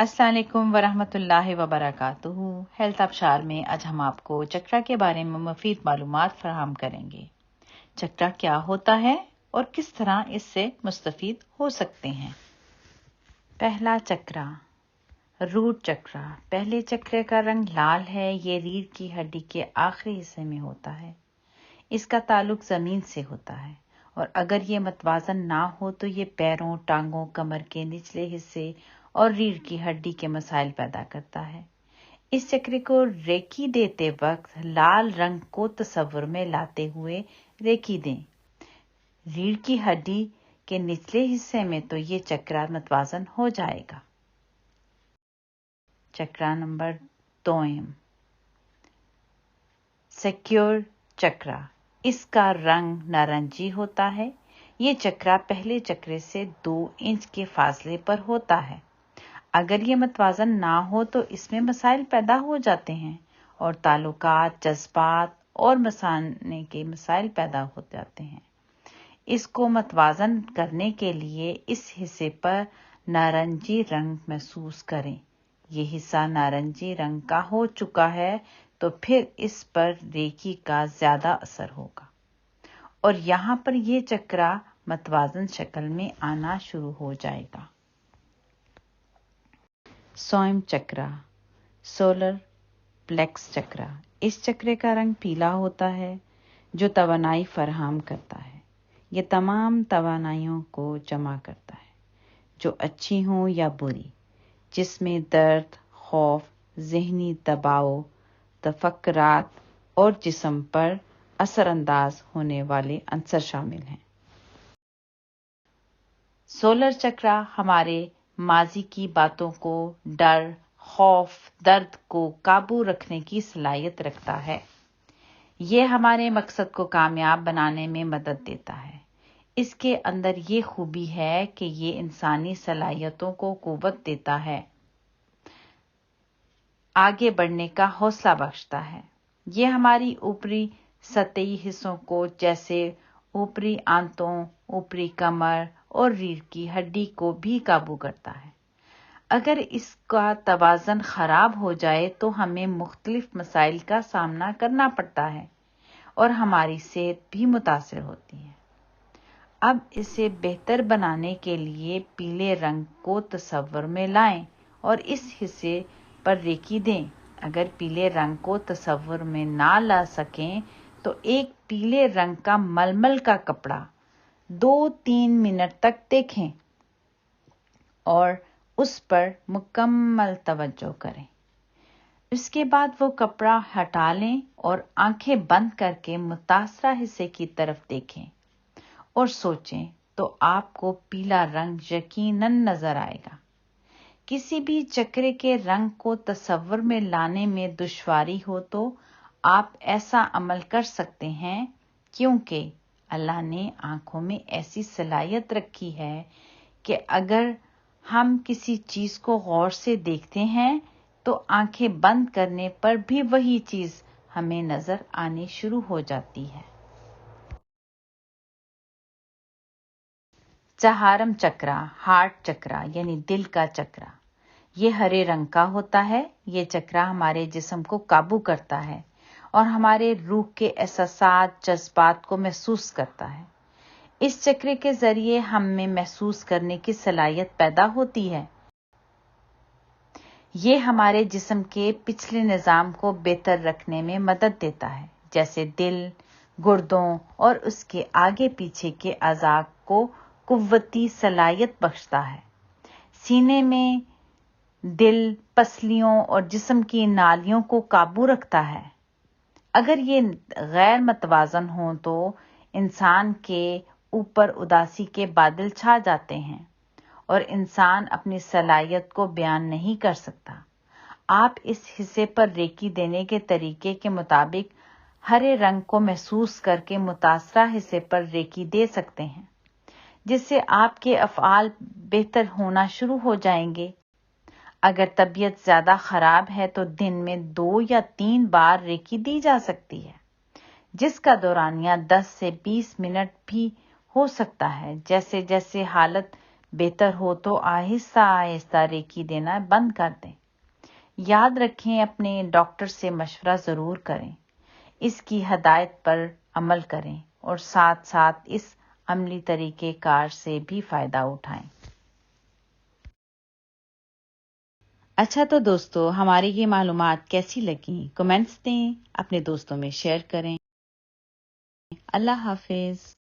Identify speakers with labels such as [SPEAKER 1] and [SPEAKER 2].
[SPEAKER 1] السلام علیکم ورحمۃ اللہ وبرکاتہ۔ ہیلتھ ابشار میں آج ہم آپ کو چکرا کے بارے میں مفید معلومات فراہم کریں گے۔ چکرا کیا ہوتا ہے اور کس طرح اس سے مستفید ہو سکتے ہیں۔ پہلا چکرا، روٹ چکرا۔ پہلے چکرے کا رنگ لال ہے۔ یہ ریڑھ کی ہڈی کے آخری حصے میں ہوتا ہے۔ اس کا تعلق زمین سے ہوتا ہے اور اگر یہ متوازن نہ ہو تو یہ پیروں، ٹانگوں، کمر کے نچلے حصے اور ریڑھ کی ہڈی کے مسائل پیدا کرتا ہے۔ اس چکرے کو ریکی دیتے وقت لال رنگ کو تصور میں لاتے ہوئے ریکی دیں۔ ریڑھ کی ہڈی کے نچلے حصے میں تو یہ چکرا متوازن ہو جائے گا۔ چکرا نمبر 2، سیکیور چکرا۔ اس کا رنگ نارنجی ہوتا ہے۔ یہ چکرا پہلے چکرے سے 2 انچ کے فاصلے پر ہوتا ہے۔ اگر یہ متوازن نہ ہو تو اس میں مسائل پیدا ہو جاتے ہیں اور تعلقات، جذبات اور مثانے کے مسائل پیدا ہو جاتے ہیں۔ اس کو متوازن کرنے کے لیے اس حصے پر نارنجی رنگ محسوس کریں۔ یہ حصہ نارنجی رنگ کا ہو چکا ہے تو پھر اس پر ریکی کا زیادہ اثر ہوگا اور یہاں پر یہ چکرا متوازن شکل میں آنا شروع ہو جائے گا۔ سوئم چکرا، سولر پلیکس چکرا۔ اس چکرے کا رنگ پیلا ہوتا ہے جو توانائی فراہم کرتا ہے۔ یہ تمام توانائیوں کو جمع کرتا ہے جو اچھی ہوں یا بری، جس میں درد، خوف، ذہنی دباؤ، تفکرات اور جسم پر اثر انداز ہونے والے عنصر شامل ہیں۔ سولر چکرا ہمارے ماضی کی باتوں کو، ڈر، خوف، درد کو قابو رکھنے کی صلاحیت رکھتا ہے۔ یہ ہمارے مقصد کو کامیاب بنانے میں مدد دیتا ہے۔ اس کے اندر یہ خوبی ہے کہ یہ انسانی صلاحیتوں کو قوت دیتا ہے، آگے بڑھنے کا حوصلہ بخشتا ہے۔ یہ ہماری اوپری سطحی حصوں کو جیسے اوپری آنتوں، اوپری کمر اور ریڑھ کی ہڈی کو بھی قابو کرتا ہے۔ اگر اس کا توازن خراب ہو جائے تو ہمیں مختلف مسائل کا سامنا کرنا پڑتا ہے اور ہماری صحت بھی متاثر ہوتی ہے۔ اب اسے بہتر بنانے کے لیے پیلے رنگ کو تصور میں لائیں اور اس حصے پر ریکی دیں۔ اگر پیلے رنگ کو تصور میں نہ لا سکیں تو ایک پیلے رنگ کا ململ کا کپڑا 2-3 منٹ تک دیکھیں اور اس پر مکمل توجہ کریں۔ اس کے بعد وہ کپڑا ہٹا لیں اور آنکھیں بند کر کے متاثرہ حصے کی طرف دیکھیں اور سوچیں تو آپ کو پیلا رنگ یقیناً نظر آئے گا۔ کسی بھی چکرے کے رنگ کو تصور میں لانے میں دشواری ہو تو آپ ایسا عمل کر سکتے ہیں کیونکہ اللہ نے آنکھوں میں ایسی صلاحیت رکھی ہے کہ اگر ہم کسی چیز کو غور سے دیکھتے ہیں تو آنکھیں بند کرنے پر بھی وہی چیز ہمیں نظر آنی شروع ہو جاتی ہے۔ چہارم چکرا، ہارٹ چکرا یعنی دل کا چکرا۔ یہ ہرے رنگ کا ہوتا ہے۔ یہ چکرا ہمارے جسم کو قابو کرتا ہے اور ہمارے روح کے احساسات، جذبات کو محسوس کرتا ہے۔ اس چکرے کے ذریعے ہم میں محسوس کرنے کی صلاحیت پیدا ہوتی ہے۔ یہ ہمارے جسم کے پچھلے نظام کو بہتر رکھنے میں مدد دیتا ہے، جیسے دل، گردوں اور اس کے آگے پیچھے کے اعضاء کو قوتی صلاحیت بخشتا ہے۔ سینے میں دل، پسلیوں اور جسم کی نالیوں کو قابو رکھتا ہے۔ اگر یہ غیر متوازن ہوں تو انسان کے اوپر اداسی کے بادل چھا جاتے ہیں اور انسان اپنی صلاحیت کو بیان نہیں کر سکتا۔ آپ اس حصے پر ریکی دینے کے طریقے کے مطابق ہرے رنگ کو محسوس کر کے متاثرہ حصے پر ریکی دے سکتے ہیں، جس سے آپ کے افعال بہتر ہونا شروع ہو جائیں گے۔ اگر طبیعت زیادہ خراب ہے تو دن میں 2 یا 3 بار ریکی دی جا سکتی ہے، جس کا دورانیہ 10 سے 20 منٹ بھی ہو سکتا ہے۔ جیسے جیسے حالت بہتر ہو تو آہستہ آہستہ ریکی دینا بند کر دیں۔ یاد رکھیں اپنے ڈاکٹر سے مشورہ ضرور کریں، اس کی ہدایت پر عمل کریں اور ساتھ ساتھ اس عملی طریقہ کار سے بھی فائدہ اٹھائیں۔ اچھا تو دوستو، ہماری یہ معلومات کیسی لگیں؟ کمنٹس دیں، اپنے دوستوں میں شیئر کریں۔ اللہ حافظ۔